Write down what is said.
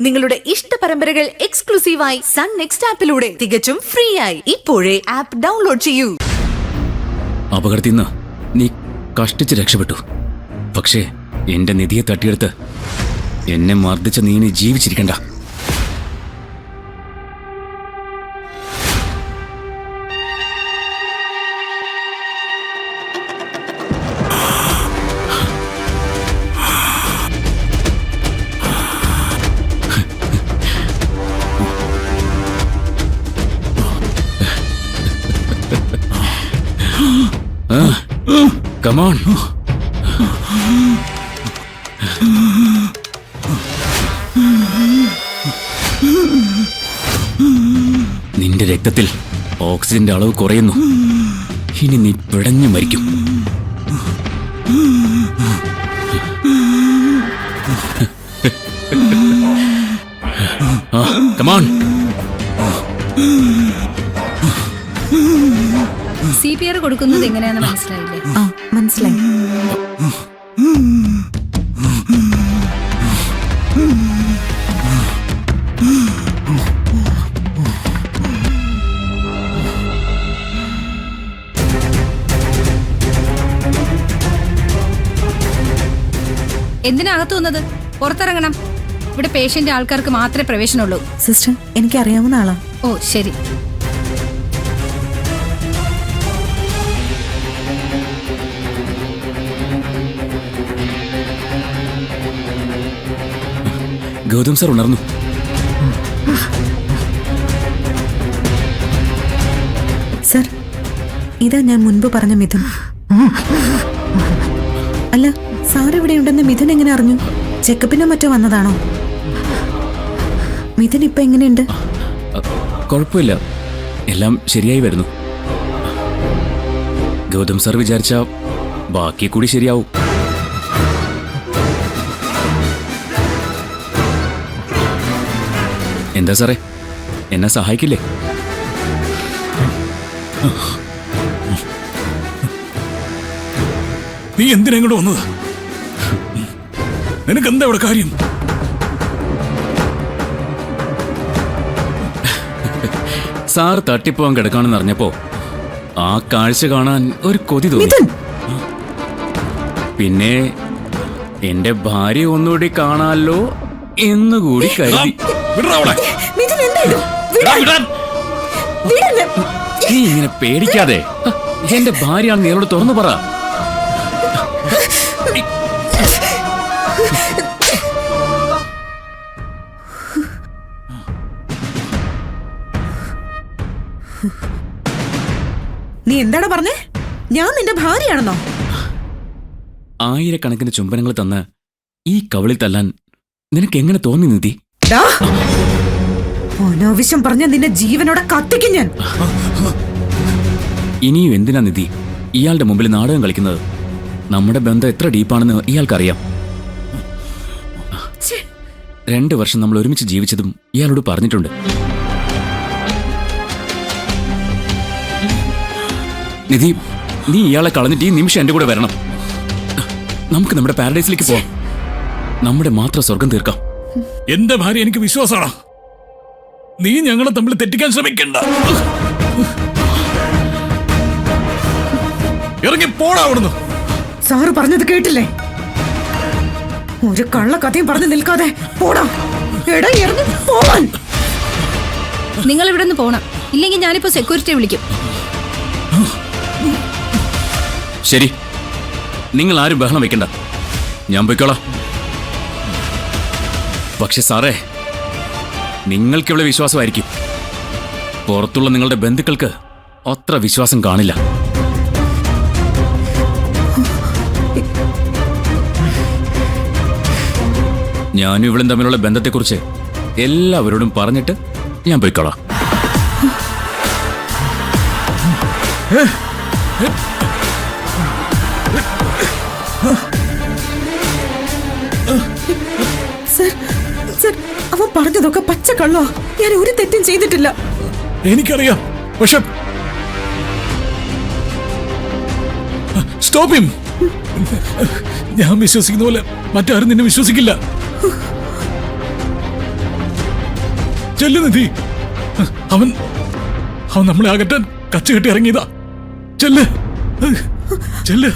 നിങ്ങളുടെ ഇഷ്ട പരമ്പരകൾ എക്സ്ക്ലൂസീവായി സൺ നെക്സ്റ്റ് ആപ്പിലൂടെ തികച്ചും ഫ്രീ ആയി ഇപ്പോഴേ ആപ്പ് ഡൗൺലോഡ് ചെയ്യൂ. അപകടത്തിൽ നിന്ന് നീ കഷ്ടിച്ച് രക്ഷപ്പെട്ടു. പക്ഷേ എന്റെ നിധിയെ തട്ടിയെടുത്ത് എന്നെ മർദ്ദിച്ച നീ ഇനി ജീവിച്ചിരിക്കണ്ട. Come on. നിന്റെ രക്തത്തിൽ ഓക്സിജന്റെ അളവ് കുറയുന്നു. ഇനി നീ പിടഞ്ഞു മരിക്കും. Come on. CPR കൊടുക്കുന്നത് എങ്ങനെയാണെന്ന് മനസ്സിലായില്ലേ? മനസ്സിലായി. എന്തിനാ അകത്തു വന്നത്? പുറത്തിറങ്ങണം. ഇവിടെ പേഷ്യന്റ് ആൾക്കാർക്ക് മാത്രമേ പ്രവേശനമുള്ളൂ. സിസ്റ്റർ, എനിക്ക് അറിയാവുന്ന ആളാ. ഓ ശരി. ഗൗതം സർ ഉണർന്നു. സർ, ഇതാ ഞാൻ മുൻപ് പറഞ്ഞ മിഥുൻ. അല്ല, സാർ ഇവിടെ ഉണ്ടെന്ന് മിഥുൻ എങ്ങനെ അറിഞ്ഞു? ചെക്കപ്പിനോ മറ്റോ വന്നതാണോ? മിഥുൻ ഇപ്പൊ എങ്ങനെയുണ്ട്? കുഴപ്പമില്ല, എല്ലാം ശരിയായി വരുന്നു. ഗൗതം സർ വിചാരിച്ച ബാക്കി കൂടി ശരിയാവും. എന്താ സാറേ, എന്നെ സഹായിക്കില്ലേ? നീ എന്തിനാ ഇങ്ങോട്ട് വന്നത്? നിനക്ക് എന്താ ഇവിടെ കാര്യം? സാർ തട്ടിപ്പോവാൻ കിടക്കാണെന്ന് അറിഞ്ഞപ്പോ ആ കാഴ്ച കാണാൻ ഒരു കൊതി തോന്നി. പിന്നെ എന്റെ ഭാര്യ ഒന്നുകൂടി കാണാമല്ലോ എന്നുകൂടി കരുതി. നീ ഇങ്ങനെ പേടിക്കാതെ, എന്റെ ഭാര്യയാണ് നീയോട് തുറന്നു പറ. നീ എന്താണ് പറഞ്ഞേ? ഞാൻ നിന്റെ ഭാര്യയാണെന്നോ? ആയിരക്കണക്കിന് ചുംബനങ്ങൾ തന്ന് ഈ കവളിൽ തല്ലാൻ നിനക്ക് എങ്ങനെ തോന്നി നിധി? അനാവശ്യം പറഞ്ഞ നിന്നെ ജീവനോടെ കത്തിക്കും ഞാൻ. ഇനിയും എന്തിനാ നിധി ഇയാളുടെ മുമ്പിൽ നാടകം കളിക്കുന്നത്? നമ്മുടെ ബന്ധം എത്ര ഡീപ്പാണെന്ന് ഇയാൾക്കറിയാം. 2 വർഷം നമ്മൾ ഒരുമിച്ച് ജീവിച്ചതും ഇയാളോട് പറഞ്ഞിട്ടുണ്ട്. നിധി, നീ ഇയാളെ കളഞ്ഞിട്ട് ഈ നിമിഷം എന്റെ കൂടെ വരണം. നമുക്ക് നമ്മുടെ പാരഡൈസിലേക്ക് പോവാം. നമ്മുടെ മാത്രം സ്വർഗം തീർക്കാം. എന്റെ ഭാര്യ എനിക്ക് വിശ്വാസമാണ്. നീ ഞങ്ങളെ തമ്മിൽ തെറ്റിക്കാൻ ശ്രമിക്കണ്ട. ഇറങ്ങി പോടാ അവിടുന്ന്. സാറ് പറഞ്ഞത് കേട്ടില്ലേ? ഒരു കള്ള കഥയും പറഞ്ഞു നിൽക്കാതെ പോടാ. എടാ, ഇറങ്ങി പോവാൻ. നിങ്ങൾ ഇവിടെ നിന്ന് പോണം, ഇല്ലെങ്കിൽ ഞാനിപ്പോ സെക്യൂരിറ്റിയെ വിളിക്കും. ശരി, നിങ്ങൾ ആരും ബഹളം വെക്കണ്ട, ഞാൻ പോയിക്കോളാം. പക്ഷെ സാറേ, നിങ്ങൾക്കിവിടെ വിശ്വാസമായിരിക്കും, പുറത്തുള്ള നിങ്ങളുടെ ബന്ധുക്കൾക്ക് അത്ര വിശ്വാസം കാണില്ല. ഞാനും ഇവളും തമ്മിലുള്ള ബന്ധത്തെക്കുറിച്ച് എല്ലാവരോടും പറഞ്ഞിട്ട് ഞാൻ പോയിക്കോളാം. അവൻ പറഞ്ഞതൊക്കെ പച്ചക്കള്ളോ. ഞാൻ ഒരു തെറ്റും ചെയ്തിട്ടില്ല. എനിക്കറിയാം, പക്ഷെ സ്റ്റോപ്പ് ഹിം. ഞാൻ വിശ്വസിക്കുന്ന പോലെ മറ്റാരും നിന്നെ വിശ്വസിക്കില്ല. ചെല്ലു നിധി. അവൻ അവൻ നമ്മളെ അകറ്റാൻ കച്ച കെട്ടി ഇറങ്ങിയതാ. ചെല്ല് ചെല്ല്.